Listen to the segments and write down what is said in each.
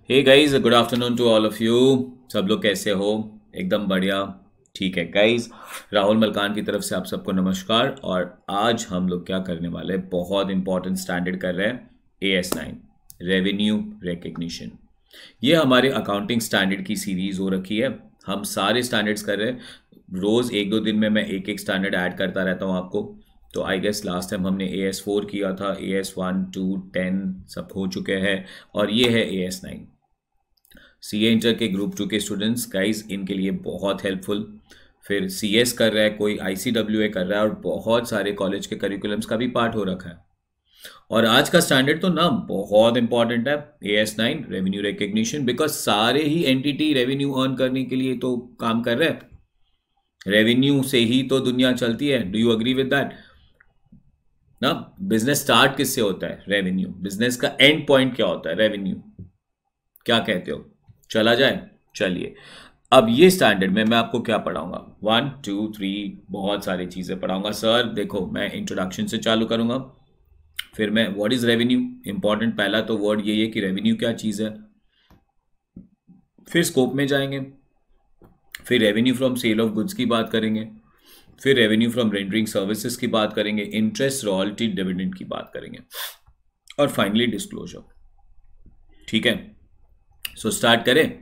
Hey guys, good afternoon to all of you. सब लोग कैसे हो? एकदम बढ़िया। ठीक है गाइस, राहुल मलकान की तरफ से आप सबको नमस्कार। और आज हम लोग क्या करने वाले हैं, बहुत इंपॉर्टेंट स्टैंडर्ड कर रहे हैं। AS9 revenue recognition. ये हमारे अकाउंटिंग स्टैंडर्ड की सीरीज हो रखी है। हम सारे स्टैंडर्ड्स कर रहे हैं। रोज एक दो दिन में मैं एक एक स्टैंडर्ड ऐड करता रहता हूँ आपको। तो आई गेस लास्ट टाइम हमने AS4 किया था, AS1 2 10 सब हो चुके हैं। और ये है AS9। CA इंटर के ग्रुप 2 के स्टूडेंट्स गाइज, इनके लिए बहुत हेल्पफुल। फिर CS कर रहा है कोई, ICWA कर रहा है, और बहुत सारे कॉलेज के करिकुलम्स का भी पार्ट हो रखा है। और आज का स्टैंडर्ड तो ना बहुत इंपॉर्टेंट है, AS9 रेवेन्यू रिकग्निशन। बिकॉज सारे ही एंटिटी रेवेन्यू अर्न करने के लिए तो काम कर रहे हैं। रेवेन्यू से ही तो दुनिया चलती है। Do you agree with that? ना, बिजनेस स्टार्ट किससे होता है? रेवेन्यू। बिजनेस का एंड पॉइंट क्या होता है? रेवेन्यू। क्या कहते हो? चला जाए? चलिए, अब ये स्टैंडर्ड में मैं आपको क्या पढ़ाऊंगा, 1 2 3 बहुत सारी चीजें पढ़ाऊंगा। सर देखो, मैं इंट्रोडक्शन से चालू करूंगा, फिर मैं व्हाट इज रेवेन्यू, इंपॉर्टेंट पहला तो वर्ड यही है कि रेवेन्यू क्या चीज है। फिर स्कोप में जाएंगे, फिर revenue from sale of goods की बात करेंगे, फिर रेवेन्यू फ्रॉम रेंडरिंग सर्विसेज की बात करेंगे, इंटरेस्ट, रॉयल्टी, डिविडेंड की बात करेंगे, और फाइनली डिस्क्लोजर। ठीक है, सो स्टार्ट करें।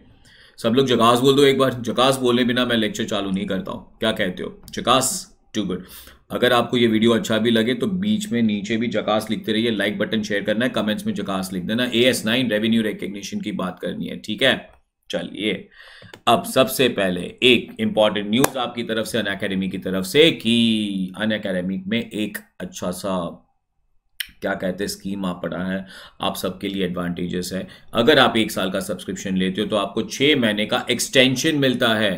सब लोग जकास बोल दो एक बार। जकास बोले बिना मैं लेक्चर चालू नहीं करता हूं। क्या कहते हो? जकास। Too good. अगर आपको ये वीडियो अच्छा भी लगे तो बीच में नीचे भी जकास लिखते रहिए। लाइक बटन शेयर करना है, कमेंट्स में जकास लिख देना। AS9 रेवेन्यू रिकग्निशन की बात करनी है, ठीक है? चलिए, अब सबसे पहले एक इंपॉर्टेंट न्यूज आपकी तरफ से, अनअकैडमी की तरफ से, कि अनअकैडमी में एक अच्छा सा क्या कहते हैं स्कीम आप पढ़ा है। आप सबके लिए एडवांटेजेस है। अगर आप 1 साल का सब्सक्रिप्शन लेते हो तो आपको 6 महीने का एक्सटेंशन मिलता है,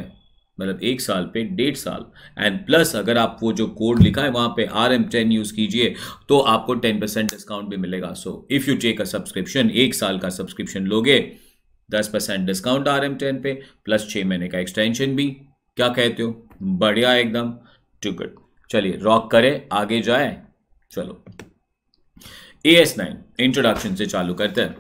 मतलब 1 साल पे 1.5 साल। एंड प्लस अगर आप वो जो कोड लिखा है वहां पे RM10 यूज कीजिए तो आपको 10% डिस्काउंट भी मिलेगा। So if you take a subscription, 1 साल का सब्सक्रिप्शन लोगे, 10% डिस्काउंट RM10 पे, प्लस 6 महीने का एक्सटेंशन भी। क्या कहते हो? बढ़िया एकदम। To good. चलिए रॉक करें, आगे जाए। चलो, AS9 इंट्रोडक्शन से चालू करते हैं।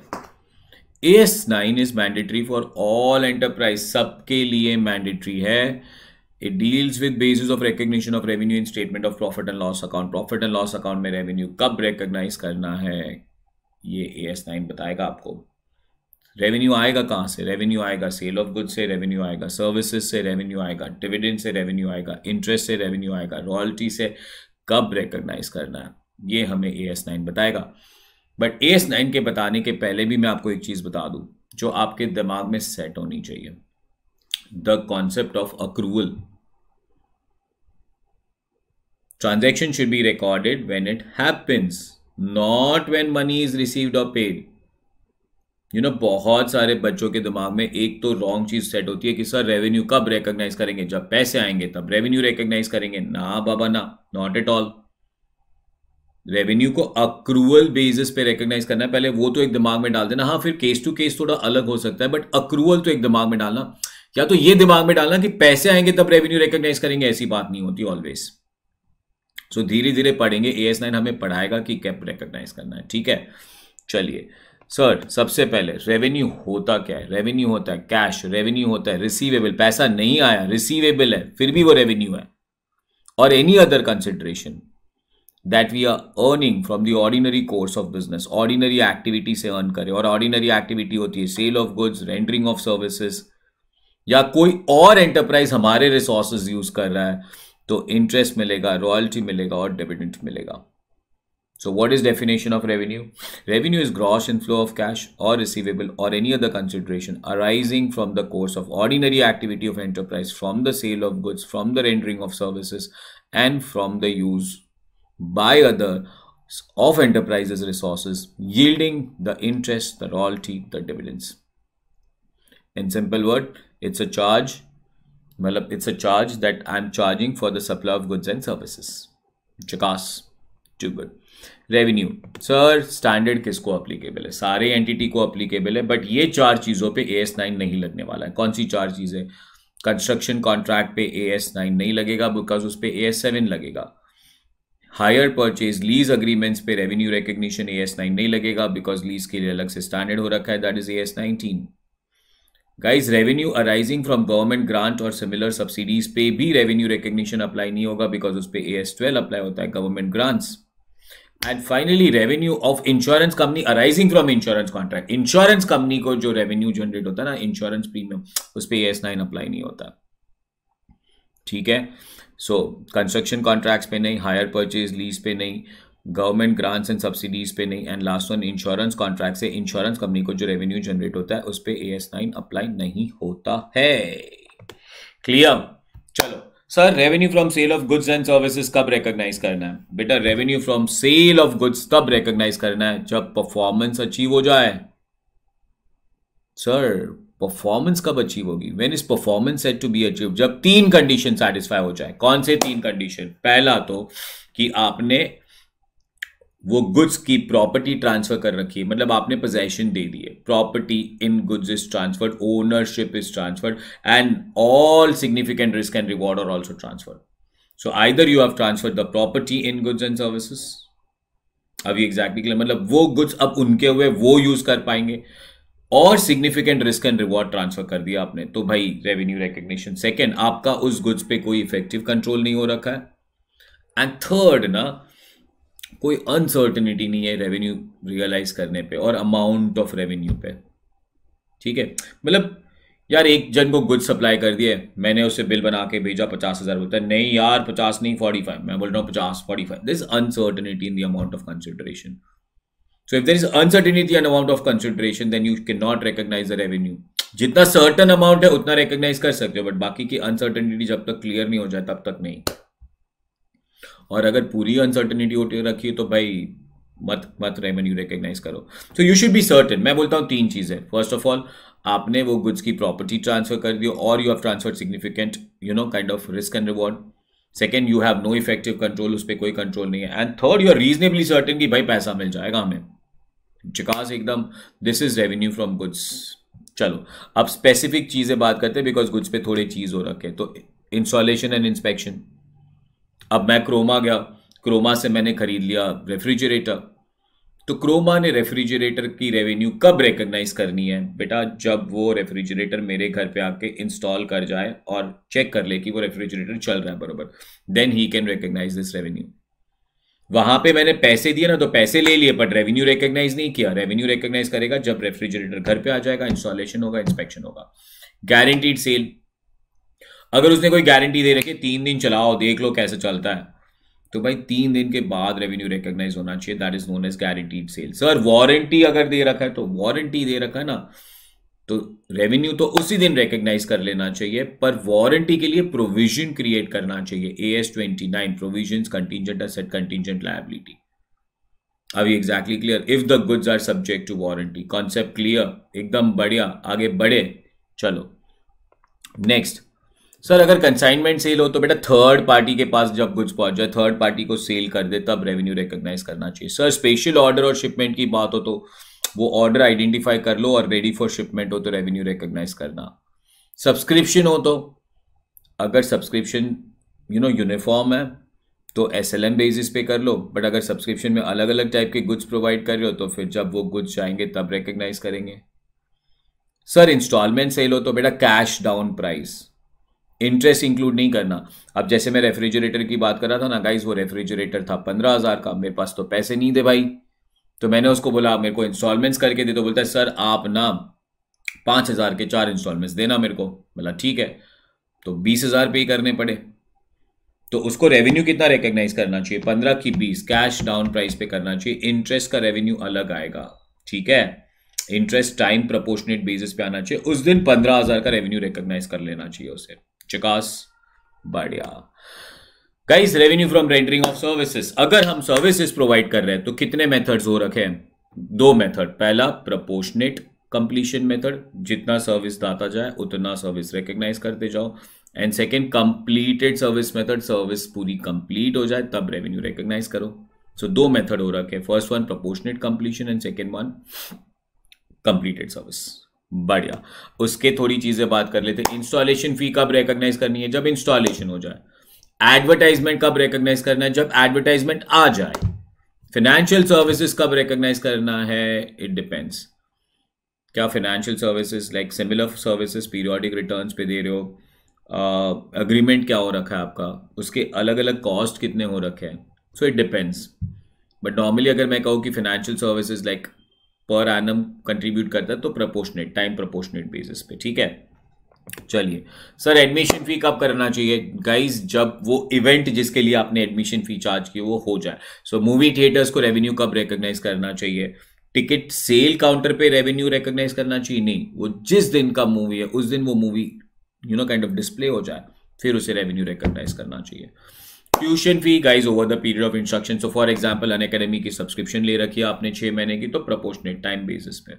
AS9 is mandatory for all enterprise, सबके लिए मैंडेटरी है। It deals with basis of recognition of revenue in statement of profit and loss account. Profit and loss account में रेवेन्यू कब रिकग्नाइज करना है, ये AS9 बताएगा आपको। रेवेन्यू आएगा कहां से? रेवेन्यू आएगा सेल ऑफ गुड्स से, रेवेन्यू आएगा सर्विसेज से, रेवेन्यू आएगा डिविडेंड से, रेवेन्यू आएगा इंटरेस्ट से, रेवेन्यू आएगा रॉयल्टी से। कब रिकग्नाइज करना है ये हमें AS9 बताएगा। बट AS9 के बताने के पहले भी मैं आपको एक चीज बता दूं जो आपके दिमाग में सेट होनी चाहिए, the concept of accrual. Transaction should be recorded when it happens, not when money is received और पेड। बहुत सारे बच्चों के दिमाग में एक तो रॉन्ग चीज सेट होती है कि सर रेवेन्यू कब रिकॉग्नाइज करेंगे, जब पैसे आएंगे तब रेवेन्यू रिकॉग्नाइज करेंगे। ना बाबा ना, नॉट एट ऑल। रेवेन्यू को अक्रूवल बेसिस पे रिकॉग्नाइज करना है, पहले वो तो एक दिमाग में डाल देना। हाँ, फिर केस टू केस थोड़ा अलग हो सकता है, बट अक्रूवल तो एक दिमाग में डालना। या तो ये दिमाग में डालना कि पैसे आएंगे तब रेवेन्यू रिकॉग्नाइज करेंगे, ऐसी बात नहीं होती ऑलवेज। सो धीरे धीरे पढ़ेंगे, AS9 हमें पढ़ाएगा कि कैप रिकॉग्नाइज करना है, ठीक है? चलिए सर, सबसे पहले रेवेन्यू होता क्या है? रेवेन्यू होता है कैश, रेवेन्यू होता है रिसीवेबल, पैसा नहीं आया रिसीवेबल है फिर भी वो रेवेन्यू है। और any other consideration that we are earning from the ordinary course of business, ordinary activity से earn करें। और ordinary activity होती है sale of goods, rendering of services, या कोई और enterprise हमारे resources use कर रहा है तो interest मिलेगा, royalty मिलेगा और dividend मिलेगा। So what is definition of revenue? Revenue is gross inflow of cash or receivable or any other consideration arising from the course of ordinary activity of enterprise, from the sale of goods, from the rendering of services, and from the use by other of enterprises resources, yielding the interest, the royalty, the dividends. In simple word, it's a charge. मतलब it's a charge that I'm charging for the supply of goods and services. Chakas. Too good. Revenue sir standard किसको applicable है? सारे entity को applicable है, but ये 4 चीजों पे AS9 नहीं लगने वाला है। कौन सी 4 चीजें? कंस्ट्रक्शन कॉन्ट्रैक्ट पे AS9 नहीं लगेगा बिकॉज उस पे AS7 लगेगा। हायर परचेज लीज अग्रीमेंट्स पे रेवेन्यू रिकग्निशन AS9 नहीं लगेगा बिकॉज लीज के लिए अलग से स्टैंडर्ड हो रखा है, that is AS19। Guys revenue arising from government grant और सिमिलर सब्सिडीज पे भी रेवेन्यू रिकग्निशन अप्लाई नहीं होगा, बिकॉज उस पे AS12 अप्लाई होता है, government grants. And finally revenue of insurance company arising from insurance contract. Insurance company को जो रेवेन्यू जनरेट होता है ना इंश्योरेंस प्रीमियम, उस पर AS9 अप्लाई नहीं होता. ठीक है. सो कंस्ट्रक्शन कॉन्ट्रैक्ट्स पे नहीं, हायर परचेज लीज पे नहीं, गवर्नमेंट ग्रांट्स एंड सब्सिडीज पे नहीं, and last one insurance contract से इंश्योरेंस कंपनी को जो रेवेन्यू जनरेट होता है उस पे AS9 अप्लाई नहीं होता है. क्लियर. चलो sir, revenue from sale of goods and services कब रिकॉग्नाइज करना है? बेटा revenue from sale of goods तब रिकॉग्नाइज करना है जब परफॉर्मेंस अचीव हो जाए. सर परफॉर्मेंस कब अचीव होगी? When is performance set to be achieve? जब 3 कंडीशन सेटिस्फाई हो जाए. कौन से 3 कंडीशन? पहला तो कि आपने वो गुड्स की प्रॉपर्टी ट्रांसफर कर रखी है, मतलब आपने पोजेशन दे दी है, property in goods is transferred, ownership is transferred, and all significant risk and reward are also transferred. So either you have transferred the property in goods and services. अभी exactly clear, मतलब वो goods अब उनके हुए वो use कर पाएंगे, और significant risk and reward transfer कर दिया आपने, तो भाई रेवेन्यू रिकग्निशन. सेकंड, आपका उस गुड्स पे कोई इफेक्टिव कंट्रोल नहीं हो रखा है. एंड थर्ड ना, कोई अनसर्टेनिटी नहीं है रेवेन्यू रियलाइज करने पे और अमाउंट ऑफ रेवेन्यू पे. ठीक है, मतलब यार एक जन को गुड्स सप्लाई कर दिए, मैंने उसे बिल बना के भेजा 50,000, बोलता है नहीं यार 50 नहीं 45, मैं बोल रहा हूँ 50 45. This uncertainty in the amount of consideration. So if there is uncertainty and amount of consideration, then you cannot recognize the revenue. जितना सर्टन अमाउंट है उतना रिकॉग्नाइज कर सकते हो, बट बाकी की अनसर्टेनिटी जब तक क्लियर नहीं हो जाए तब तक नहीं. और अगर पूरी अनसर्टेनिटी होती रखी है तो भाई मत रेवेन्यू रिकॉग्नाइज करो. So you should be certain. मैं बोलता हूँ 3 चीजें. फर्स्ट ऑफ ऑल, आपने वो गुड्स की प्रॉपर्टी ट्रांसफर कर दी, और you have transfer significant kind of risk and reward. Second, you have no effective control, उस पर कोई कंट्रोल नहीं है. And third, you are reasonably certain कि भाई पैसा मिल जाएगा हमें. चिकास एकदम. This is revenue from goods. चलो अब स्पेसिफिक चीजें बात करते हैं, बिकॉज गुड्स पे थोड़े चीज हो रखे. तो इंस्टॉलेशन एंड इंस्पेक्शन. अब मैं क्रोमा गया, क्रोमा से मैंने खरीद लिया रेफ्रिजरेटर. तो क्रोमा ने रेफ्रिजरेटर की रेवेन्यू कब रिकॉग्नाइज करनी है? बेटा जब वो रेफ्रिजरेटर मेरे घर पे आके इंस्टॉल कर जाए और चेक कर ले कि वो रेफ्रिजरेटर चल रहा है बरोबर, then he can recognise this revenue. वहां पे मैंने पैसे दिए ना, तो पैसे ले लिए बट रेवेन्यू रिकॉग्नाइज नहीं किया. रेवेन्यू रिकॉग्नाइज करेगा जब रेफ्रिजरेटर घर पे आ जाएगा, इंस्टॉलेशन होगा, इंस्पेक्शन होगा. Guaranteed sale. अगर उसने कोई गारंटी दे रखी 3 दिन चलाओ देख लो कैसे चलता है, तो भाई 3 दिन के बाद रेवेन्यू रिकॉग्नाइज होना चाहिए. That is known as guaranteed sale. Sir warranty अगर दे रखा है, तो वारंटी दे रखा है ना, तो रेवेन्यू तो उसी दिन रिकॉग्नाइज कर लेना चाहिए, पर वारंटी के लिए प्रोविजन क्रिएट करना चाहिए. AS29 provisions, contingent asset, contingent liability. अभी exactly clear. If the goods are subject to warranty. Concept clear? एकदम बढ़िया. आगे बढ़े. चलो नेक्स्ट. सर अगर कंसाइनमेंट सेल हो तो बेटा थर्ड पार्टी के पास जब गुड्स पहुंच जाए, थर्ड पार्टी को सेल कर दे, तब रेवेन्यू रिकॉग्नाइज करना चाहिए. सर स्पेशल ऑर्डर और शिपमेंट की बात हो तो वो ऑर्डर आइडेंटिफाई कर लो, और रेडी फॉर शिपमेंट हो तो रेवेन्यू रिकॉग्नाइज करना. सब्सक्रिप्शन हो तो, अगर सब्सक्रिप्शन यूनिफॉर्म है तो SLM बेसिस पे कर लो, बट अगर सब्सक्रिप्शन में अलग अलग टाइप के गुड्स प्रोवाइड कर रहे हो तो फिर जब वो गुड्स जाएंगे तब रिकॉग्नाइज करेंगे. सर इंस्टॉलमेंट सेल हो तो बेटा cash down price, interest include नहीं करना. अब जैसे मैं रेफ्रिजरेटर की बात कर रहा था ना गाइस, वो रेफ्रिजरेटर था 15,000 का, मेरे पास तो पैसे नहीं थे भाई, तो मैंने उसको बोला मेरे को इंस्टॉलमेंट्स करके दे. तो बोलता है सर आप ना 5,000 के 4 इंस्टॉलमेंट्स देना मेरे को. बोला ठीक है, तो 20,000 पे ही करने पड़े. तो उसको रेवेन्यू कितना रिकॉग्नाइज करना चाहिए? 15 की 20 कैश डाउन प्राइस पे करना चाहिए. इंटरेस्ट का रेवेन्यू अलग आएगा. ठीक है, इंटरेस्ट टाइम प्रोपोर्शनेट बेसिस पे आना चाहिए. उस दिन 15,000 का रेवेन्यू रिकॉग्नाइज कर लेना चाहिए उसे. चिकास बढ़िया. Guys revenue from rendering of services. अगर हम सर्विसेज प्रोवाइड कर रहे हैं तो कितने मेथड्स हो रखे हैं? 2 मेथड. पहला प्रोपोर्शनेट कंप्लीशन मेथड, जितना सर्विस दाता जाए उतना सर्विस रिकॉग्नाइज करते जाओ. And second completed service method, service पूरी कंप्लीट हो जाए तब रेवेन्यू रिकॉग्नाइज करो. सो 2 मेथड हो रखे. First one proportionate completion and second one completed service. बढ़िया. उसके थोड़ी चीजें बात कर लेते. इंस्टॉलेशन फी कब रिकॉग्नाइज करनी है? जब इंस्टॉलेशन हो जाए. एडवर्टाइजमेंट कब रिकॉग्नाइज करना है? जब एडवर्टाइजमेंट आ जाए. फाइनेंशियल सर्विसेज कब रिकॉग्नाइज करना है? It depends. क्या financial services like similar services periodic returns पे दे रहे हो, अग्रीमेंट क्या हो रखा है आपका, उसके अलग अलग कॉस्ट कितने हो रखे हैं, so it depends. But normally अगर मैं कहूँ कि financial services like per annum contribute करता है तो प्रोपोर्शनेट, टाइम प्रोपोर्शनेट बेसिस पे, ठीक है। चलिए सर, एडमिशन फी कब करना चाहिए गाइज? जब वो इवेंट जिसके लिए आपने एडमिशन फी चार्ज की वो हो जाए। सो मूवी थिएटर्स को रेवेन्यू कब रिकॉग्नाइज करना चाहिए? टिकट सेल काउंटर पे रेवेन्यू रिकॉग्नाइज करना चाहिए? नहीं, वो जिस दिन का मूवी है उस दिन वो मूवी काइंड ऑफ डिस्प्ले हो जाए, फिर उसे रेवेन्यू रिकॉग्नाइज करना चाहिए। Tuition fee guys over the period of instruction. So for example Unacademy की सब्सक्रिप्शन ले रखी है आपने 6 महीने की, तो प्रोपोर्शनेट टाइम बेसिस पे।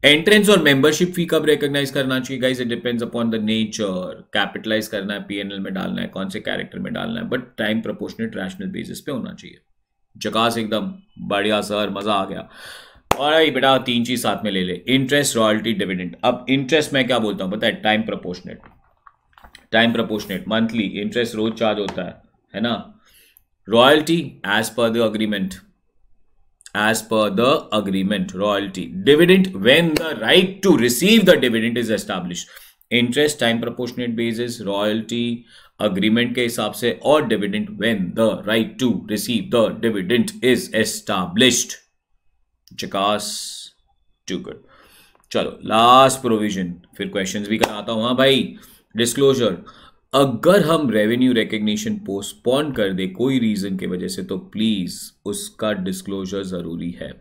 एंट्रेंस और मेंबरशिप फी कब रिकॉग्नाइज करना चाहिए guys? It depends upon the nature, capitalise करना है, पीएनएल में डालना है, कौन से कैरेक्टर में डालना है, but time proportionate rational basis पे होना चाहिए। जकास, एकदम बढ़िया सर, मजा आ गया। और आई बेटा 3 चीज साथ में ले ले, इंटरेस्ट, रॉयल्टी, डिविडेंड। अब इंटरेस्ट मैं क्या बोलता हूं पता है? Time proportionate. Time proportionate monthly interest रोज चार्ज होता है ना। Royalty as per the agreement, as per the agreement, royalty. Dividend when the right to receive the dividend is established. Interest time proportionate basis, royalty agreement के हिसाब से, और dividend when the right to receive the dividend is established. Chakaas, too good. चलो last provision, फिर questions भी कराता हूं। हाँ भाई, डिस्क्लोजर, अगर हम रेवेन्यू रिकग्निशन पोस्टपोन कर दे कोई रीजन की वजह से तो प्लीज उसका डिस्क्लोजर जरूरी है।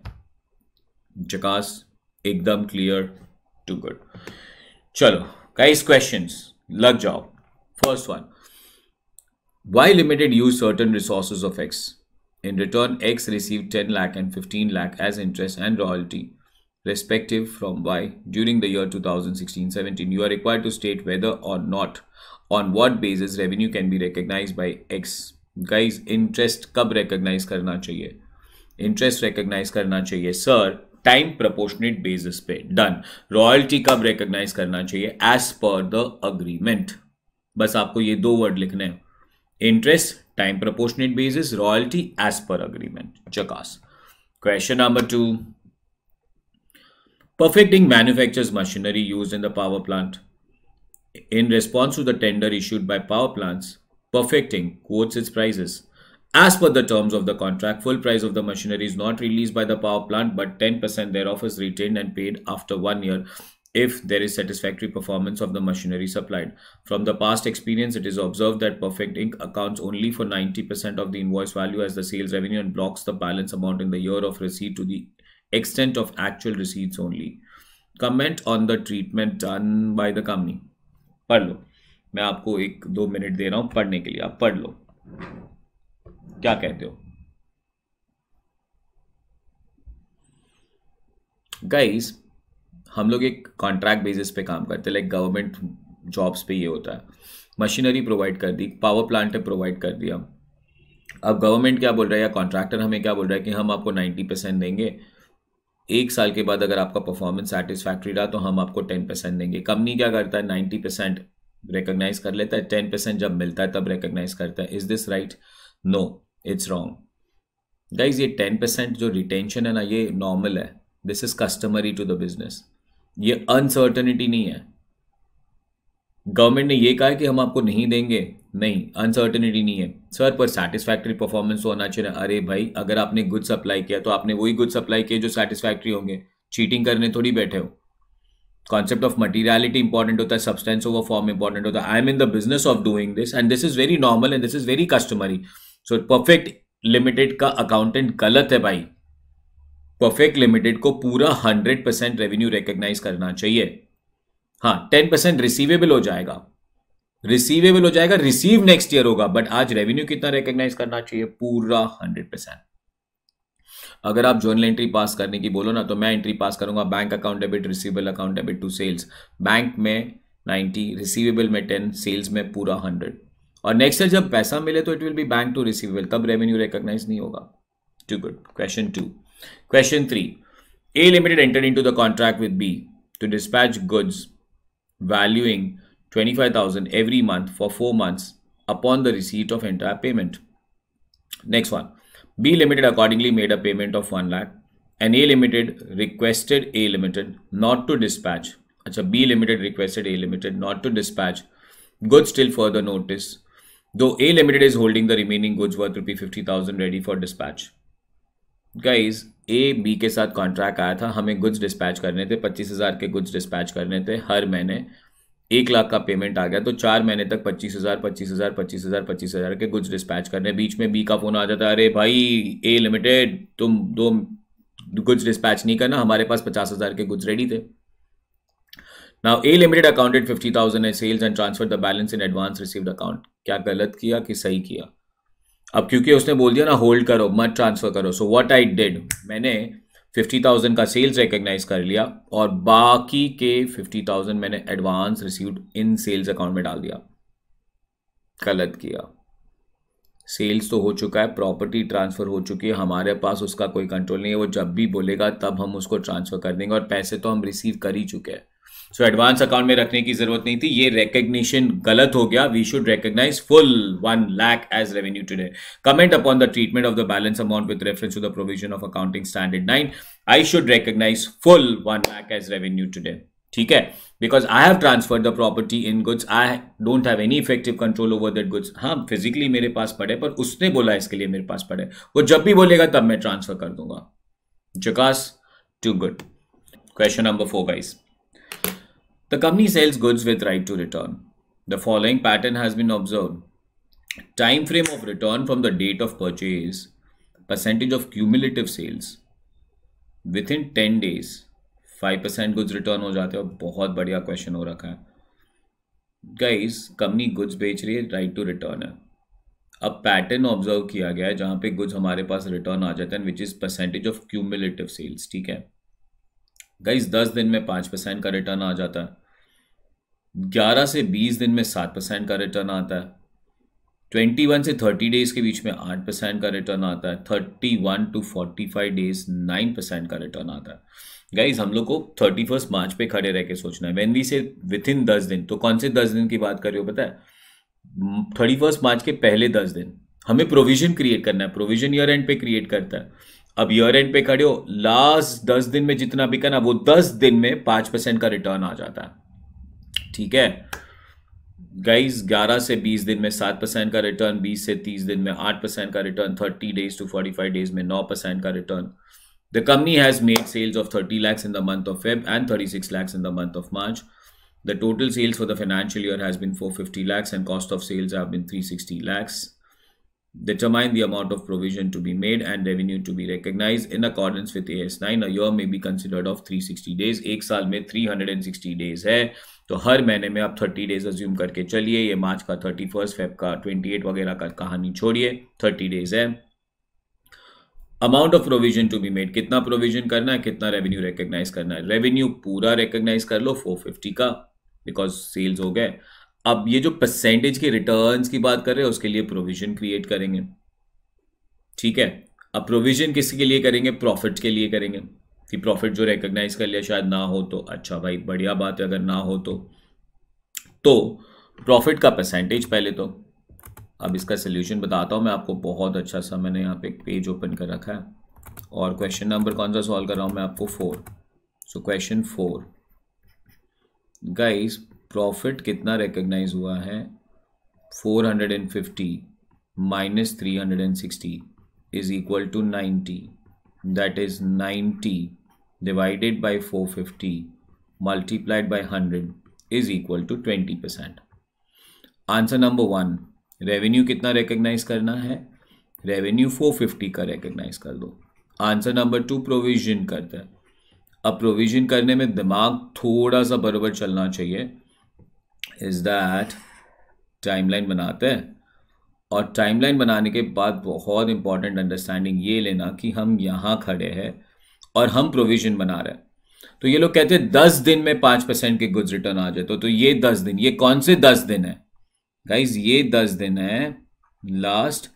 जकास, एकदम क्लियर, टू गुड। चलो गाइस, क्वेश्चंस लग जाओ। First one, Y limited use certain resources of X, in return X receive 10 lakh and 15 lakh as interest and royalty respective from Y during the year 2016-17. You are required to state whether or not on what basis revenue can be recognized by X. Guys, interest कब recognize करना चाहिए? Interest recognize करना चाहिए sir time proportionate basis पे, done. Royalty कब recognize करना चाहिए? as per the agreement। बस आपको ये 2 वर्ड लिखने हैं, interest time proportionate basis, royalty as per agreement। चकास। Question number 2, Perfecting manufactures machinery used in the power plant. In response to the tender issued by power plants, Perfecting quotes its prices. As per the terms of the contract, full price of the machinery is not released by the power plant, but 10% thereof is retained and paid after 1 year if there is satisfactory performance of the machinery supplied. From the past experience, it is observed that Perfecting accounts only for 90% of the invoice value as the sales revenue and blocks the balance amount in the year of receipt to the extent of actual receipts only. Comment on the treatment done by the company. पढ़ लो, मैं आपको 1-2 minute दे रहा हूं पढ़ने के लिए, आप पढ़ लो, क्या कहते हो गाइस? हम लोग एक कॉन्ट्रैक्ट बेसिस पे काम करते हैं, लाइक गवर्नमेंट जॉब्स पे ये होता है। मशीनरी प्रोवाइड कर दी, पावर प्लांट ने प्रोवाइड कर दिया। अब गवर्नमेंट क्या बोल रहा है या कॉन्ट्रैक्टर हमें क्या बोल रहा है कि हम आपको 90% देंगे, 1 साल के बाद अगर आपका परफॉर्मेंस सेटिस्फैक्ट्री रहा तो हम आपको 10% देंगे। कंपनी क्या करता है? 90% रिकॉग्नाइज कर लेता है, 10% जब मिलता है तब रिकॉग्नाइज करता है। Is this right? No, it's wrong guys. ये 10% जो रिटेंशन है ना, ये नॉर्मल है, this is customary to the business, ये अनसर्टनिटी नहीं है। गवर्नमेंट ने ये कहा है कि हम आपको नहीं देंगे, नहीं, अनसर्टेनिटी नहीं है सर, पर सेटिस्फैक्ट्री परफॉर्मेंस होना चाहिए। अरे भाई, अगर आपने गुड सप्लाई किया तो आपने वही गुड सप्लाई किए जो सेटिस्फैक्ट्री होंगे, चीटिंग करने थोड़ी बैठे हो। कॉन्सेप्ट ऑफ मटीरियलिटी इंपॉर्टेंट होता है, सब्सटेंस ओवर फॉर्म इंपॉर्टेंट होता है। I am in the business of doing this and this is very normal and this is very customary. So perfect limited का अकाउंटेंट गलत है भाई। परफेक्ट लिमिटेड को पूरा 100% रेवेन्यू रिकॉग्नाइज करना चाहिए। हाँ, 10% रिसीवेबल हो जाएगा, रिसीवेबल हो जाएगा, रिसीव नेक्स्ट ईयर होगा, बट आज रेवेन्यू कितना रिकॉग्नाइज करना चाहिए? पूरा 100%। अगर आप जर्नल एंट्री पास करने की बोलो ना, तो मैं एंट्री पास करूंगा bank account debit, receivable account debit to sales, bank में 90, रिसीवेबल में 10, सेल्स में पूरा 100, और नेक्स्ट ईयर जब पैसा मिले तो it will be bank to receivable, तब रेवेन्यू रिकॉग्नाइज नहीं होगा। Too good. Question 2। Question 3, A Limited entered into the contract with B to dispatch goods valuing 25,000 every month for 4 months upon the receipt of entire payment. Next one, B Limited accordingly made a payment of 1 lakh and A limited requested A limited not to dispatch, अच्छा B limited requested A limited not to dispatch goods till further notice, though A Limited is holding the remaining goods worth ₹50,000 ready for dispatch. Guys, A B के साथ contract आया था, हमें goods dispatch करने थे, 25,000 के goods dispatch करने थे, हर महीने 1 लाख का पेमेंट आ गया, तो 4 महीने तक 25,000 25,000 25,000 25,000 के गुड्स डिस्पैच करने। बीच में बी का फोन आ जाता है, अरे भाई ए लिमिटेड तुम 2 गुड्स डिस्पैच नहीं करना, हमारे पास 50,000 के गुड्स रेडी थे। Now A Limited accounted 50,000 as sales and transferred the balance in advance received account. क्या गलत किया कि सही किया? अब क्योंकि उसने बोल दिया ना होल्ड करो मत ट्रांसफर करो, सो व्हाट आई डिड, मैंने 50,000 का सेल्स रिकॉग्नाइज कर लिया और बाकी के 50,000 मैंने advance received in sales account में डाल दिया। गलत किया। सेल्स तो हो चुका है, प्रॉपर्टी ट्रांसफर हो चुकी है, हमारे पास उसका कोई कंट्रोल नहीं है, वो जब भी बोलेगा तब हम उसको ट्रांसफर कर देंगे और पैसे तो हम रिसीव कर ही चुके हैं। सो एडवांस अकाउंट में रखने की जरूरत नहीं थी, ये रिकग्निशन गलत हो गया। We should recognise full 1 lakh as revenue today. Comment upon the treatment of the balance amount with reference to the provision of accounting standard 9। I should recognise full 1 lakh as revenue today, ठीक है, because I have transferred the property in goods, I don't have any effective control over that goods. हाँ physically मेरे पास पड़े, पर उसने बोला इसके लिए मेरे पास पड़े, वो जब भी बोलेगा तब मैं ट्रांसफर कर दूंगा। जकास, too good. Question number 4 guys. The company sells goods with right to return. The following pattern has been observed. Time frame of return from the date of purchase, percentage of cumulative sales. Within 10 days, 5% goods return हो जाते हैं। बहुत बढ़िया question हो रखा है guys. Company goods बेच रही है, राइट टू रिटर्न है। अब पैटर्न ऑब्जर्व किया गया है जहाँ पे गुड्स हमारे पास रिटर्न आ जाते हैं, which is percentage of cumulative sales, ठीक है गाइस। 10 दिन में 5% का रिटर्न आ जाता है, 11 से 20 दिन में 7% का रिटर्न आता है, 21 से 30 डेज के बीच में 8% का रिटर्न आता है, 31 to 45 डेज 9% का रिटर्न आता है। गाइस हम लोग को 31 मार्च पे खड़े रह के सोचना है। व्हेन वी से विद इन 10 दिन, तो कौन से 10 दिन की बात कर रहे हो पता है? 31 मार्च के पहले 10 दिन हमें प्रोविजन क्रिएट करना है। प्रोविजन ईयर एंड पे क्रिएट करता है। अब ईयर एंड पे खड़े हो, लास्ट 10 दिन में जितना बिका ना, वो 10 दिन में 5% का रिटर्न आ जाता है, ठीक है गाइज। 11 से 20 दिन में 7% का रिटर्न, 20 से 30 दिन में 8% का रिटर्न, 30 डेज टू 45 डेज में 9% का return. The company has made sales of 30 lakhs in the month of Feb and 36 lakhs in the month of March. The total sales for the financial year has been 450 lakhs and cost of sales have been 360 lakhs। Determine the amount of provision to be made and revenue to be recognized in accordance with AS9. A year may be considered of 360 days. एक साल में 360 days है, तो हर महीने में आप 30 days assume करके चलिए। ये मार्च का 31, फेब का 28 वगैरह का कहानी छोड़िए, 30 days है। Amount of provision to be made, कितना प्रोविजन करना है, कितना रेवेन्यू रिकॉग्नाइज करना है। रेवेन्यू पूरा रिकॉग्नाइज कर लो 450 का, बिकॉज सेल्स हो गए। अब ये जो परसेंटेज के रिटर्न्स की बात कर रहे हैं उसके लिए प्रोविजन क्रिएट करेंगे, ठीक है। अब प्रोविजन किसके लिए करेंगे? प्रॉफिट के लिए करेंगे कि प्रॉफिट जो रिकॉग्नाइज कर लिया शायद ना हो, तो अच्छा भाई बढ़िया बात है, अगर ना हो तो प्रॉफिट का परसेंटेज पहले तो। अब इसका सोल्यूशन बताता हूँ मैं आपको बहुत अच्छा सा। मैंने यहाँ पे एक पेज ओपन कर रखा है और क्वेश्चन नंबर कौन सा सॉल्व कर रहा हूँ मैं आपको? 4। सो क्वेश्चन 4 गाइस, प्रॉफिट कितना रिकॉग्नाइज हुआ है? 450 minus 360 is equal to 90। That is 90 divided by 450 multiplied by 100 is equal to 20%। Answer number 1, revenue कितना रिकॉग्नाइज करना है? रेवेन्यू 450 का रिकॉग्नाइज कर दो। आंसर नंबर 2, प्रोविजन करता है। अब प्रोविजन करने में दिमाग थोड़ा सा बराबर चलना चाहिए। इज दैट टाइमलाइन बनाते हैं, और टाइमलाइन बनाने के बाद बहुत इंपॉर्टेंट अंडरस्टैंडिंग ये लेना कि हम यहाँ खड़े हैं और हम प्रोविजन बना रहे हैं। तो ये लोग कहते हैं 10 दिन में 5% के गुड्स रिटर्न आ जाए, तो ये 10 दिन, ये कौन से 10 दिन है गाइज? ये 10 दिन है लास्ट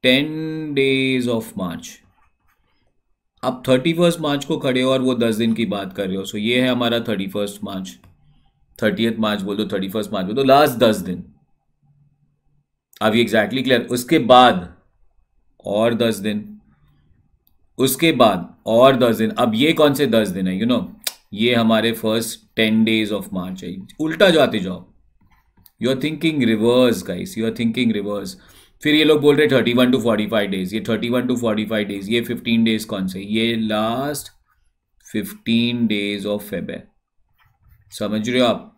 10 days ऑफ मार्च। आप 31 मार्च को खड़े हो और वो 10 दिन की बात कर रहे हो। सो ये है हमारा 31 मार्च, 30th मार्च बोल दो, 31 मार्च बोल दो, लास्ट 10 दिन। अब ये एग्जैक्टली क्लियर। उसके बाद और 10 दिन, उसके बाद और 10 दिन, अब ये कौन से 10 दिन है ये हमारे फर्स्ट 10 days ऑफ मार्च है। उल्टा जाते जाओ, you are thinking reverse guys, you are thinking reverse. फिर ये लोग बोल रहे 31 to 45 days, ये 31 to 45 days, ये 15 days कौन से, ये लास्ट 15 days ऑफ फेब है। समझ रहे हो आप?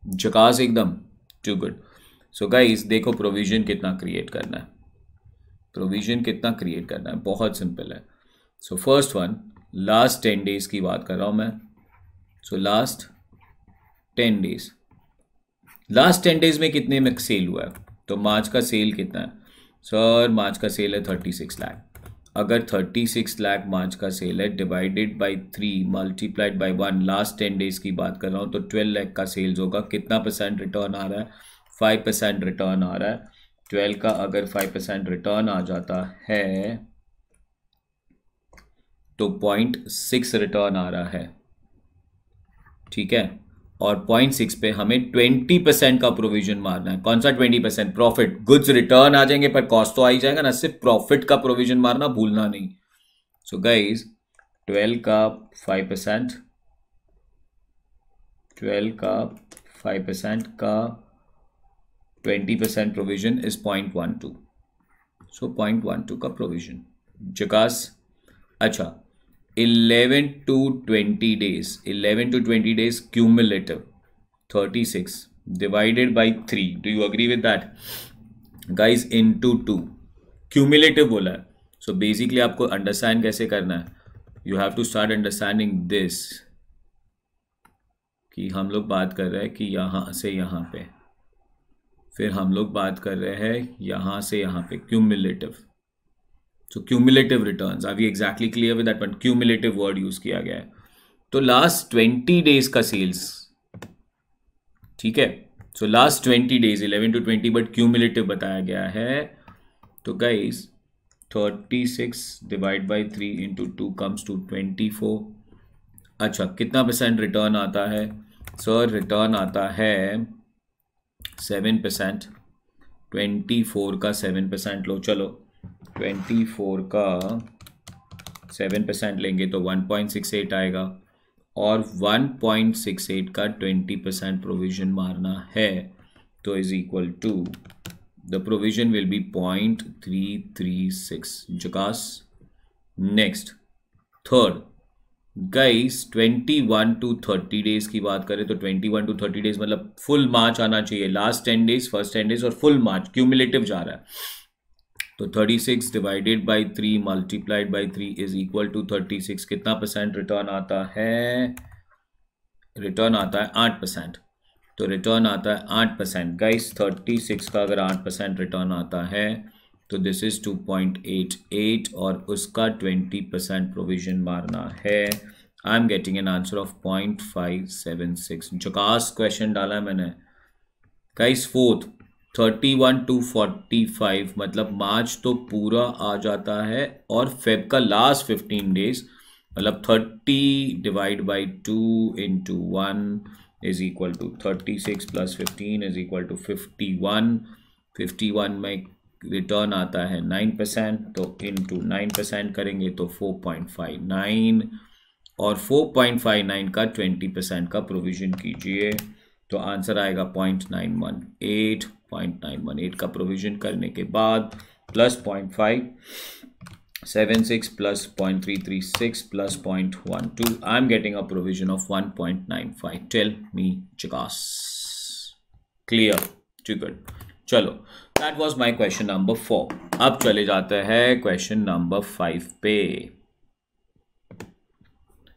झकास एकदम, टू गुड। सो गाइस देखो प्रोविजन कितना क्रिएट करना है, प्रोविजन कितना क्रिएट करना है, बहुत सिंपल है। So first one, last 10 days की बात कर रहा हूं मैं। So last 10 days, last 10 days में कितने में सेल हुआ है? तो मार्च का सेल कितना है सर? मार्च का सेल है 36 लाख। अगर 36 लाख मार्च का सेल है, divided by 3 multiplied by 1, last 10 days की बात कर रहा हूँ, तो 12 लाख का सेल्स होगा। कितना % रिटर्न आ रहा है? 5% रिटर्न आ रहा है। 12 का अगर 5% रिटर्न आ जाता है तो 0.6 रिटर्न आ रहा है, ठीक है। और 0.6 पे हमें 20% का प्रोविजन मारना है। कौन सा 20%? प्रॉफिट। गुड्स रिटर्न आ जाएंगे पर कॉस्ट तो आ ही जाएगा ना, सिर्फ प्रॉफिट का प्रोविजन मारना भूलना नहीं। सो गाइस 12 का 5%, 12 का 5% का 20% प्रोविजन इज 0.12। सो 0.12 का प्रोविजन, जकास। अच्छा 11 to 20 days, 11 to 20 days cumulative 36 divided by 3, do you agree with that guys, into 2 cumulative बोला है। so basically आपको अंडरस्टैंड कैसे करना है, you have to start understanding this कि हम लोग बात कर रहे हैं कि यहाँ से यहाँ पे, फिर हम लोग बात कर रहे हैं यहाँ से यहाँ पे, cumulative। So cumulative returns, are we exactly clear with that one? Cumulative word use किया गया है। तो लास्ट 20 days का सेल्स, ठीक है। So last 20 days 11 to 20, but cumulative बताया गया है। तो guys 36 divide by 3 into 2 comes to 24। अच्छा कितना % रिटर्न आता है सर? रिटर्न आता है 7%। 24 का 7% लो, चलो 24 का 7% लेंगे तो 1.68 आएगा, और 1.68 का 20% प्रोविजन मारना है, तो is equal to the provision will be 0.336। जकास। Next third guys 21 to 30 days की बात करें तो 21 to 30 days मतलब फुल मार्च आना चाहिए। लास्ट 10 days, फर्स्ट 10 days और फुल मार्च, क्यूमुलेटिव जा रहा है। तो 36 divided by 3 multiplied by 3 is equal to 36। कितना % रिटर्न आता है? रिटर्न आता है 8%। तो रिटर्न आता है 8% गाइस। 36 का अगर 8% रिटर्न आता है तो दिस इज 2.88 और उसका 20% प्रोविजन मारना है। आई am getting an answer of 0.576। जकास question डाला है मैंने गाइस। फोर्थ 31 to 45 मतलब मार्च तो पूरा आ जाता है, और फेब का लास्ट 15 days मतलब 30 divide by 2 into 1 is equal to 36 plus 15 is equal to 51। 51 में रिटर्न आता है 9%, तो इंटू 9% करेंगे तो 4.59, और 4.59 का 20% का प्रोविजन कीजिए तो आंसर आएगा 0.918। 0.918 का प्रोविजन करने के बाद plus 0.576 plus 0.336 plus 0.12, I am getting a provision of 1.95। Tell me जकास। क्लियर? Too good. चलो that was my question number 4। अब चले जाते हैं क्वेश्चन नंबर 5 पे।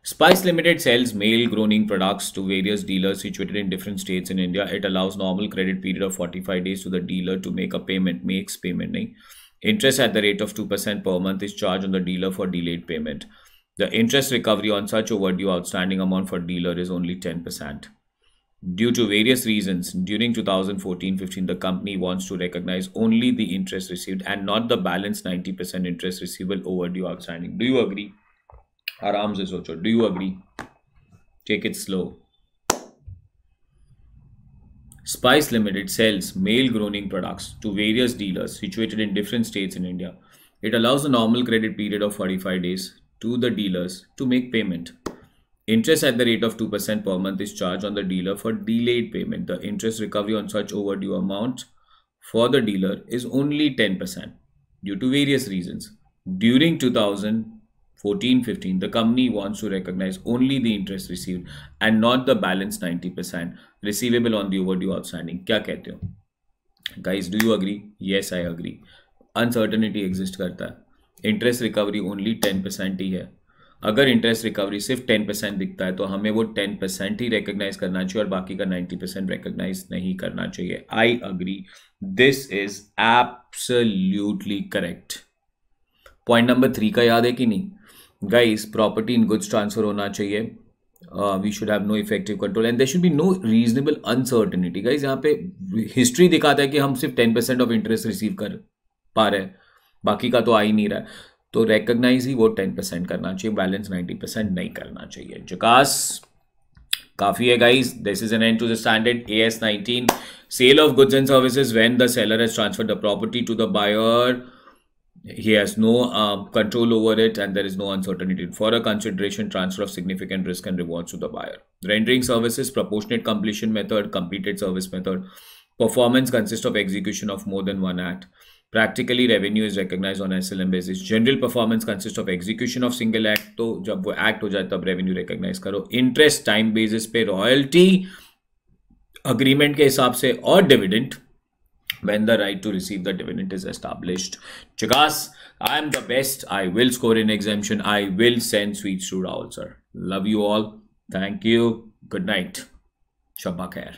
Spice Limited sells male grooming products to various dealers situated in different states in India. It allows normal credit period of 45 days to the dealer to make a payment. Makes payment nahi. Interest at the rate of 2% per month is charged on the dealer for delayed payment. The interest recovery on such overdue outstanding amount for dealer is only 10%. Due to various reasons, during 2014-15, the company wants to recognize only the interest received and not the balance 90% interest receivable overdue outstanding. Do you agree? आराम से सोचो। Do you agree? Take it slow. Spice Limited sells male grooming products to various dealers situated in different states in India. It allows a normal credit period of 45 days to the dealers to make payment. Interest at the rate of 2% per month is charged on the dealer for delayed payment. The interest recovery on such overdue amount for the dealer is only 10% due to various reasons. During 2014-15, the company wants to recognize only the interest received and not the balance 90% receivable on the overdue outstanding. क्या कहते हो? Guys, do you agree? Yes, I agree. Uncertainty exist करता है. Interest recovery only 10% ही है. अगर interest recovery सिर्फ 10% दिखता है तो हमें वो 10% ही रिकॉग्नाइज करना चाहिए और बाकी का 90% रिकॉग्नाइज नहीं करना चाहिए. I agree. This is absolutely correct. Point number 3 का याद है कि नहीं guys? Property in goods transfer होना चाहिए. We should have no effective control and there should be no reasonable uncertainty. Guys यहाँ पे हिस्ट्री दिखाता है कि हम सिर्फ 10% ऑफ इंटरेस्ट रिसीव कर पा रहे हैं, बाकी का तो आ ही नहीं रहा है. तो रिकॉग्नाइज ही वो 10% करना चाहिए, बैलेंस 90% नहीं करना चाहिए. जकास काफी है guys. This is an end to the standard AS19 sale of goods and services when the seller has transferred the property to the buyer. He has no control over it and there is no uncertainty for a consideration transfer of significant risk and rewards to the buyer. Rendering services, proportionate completion method, completed service method. Performance consists of execution of more than one act. Practically revenue is recognized on SLM basis. General performance consists of execution of single act. तो जब वो act हो जाए तब revenue recognize करो. Interest time basis पे royalty agreement के हिसाब से और dividend when the right to receive the dividend is established. Chikas, I am the best. I will score in exemption. I will send sweets to Rahul sir. Love you all. Thank you. Good night. Shabba khair.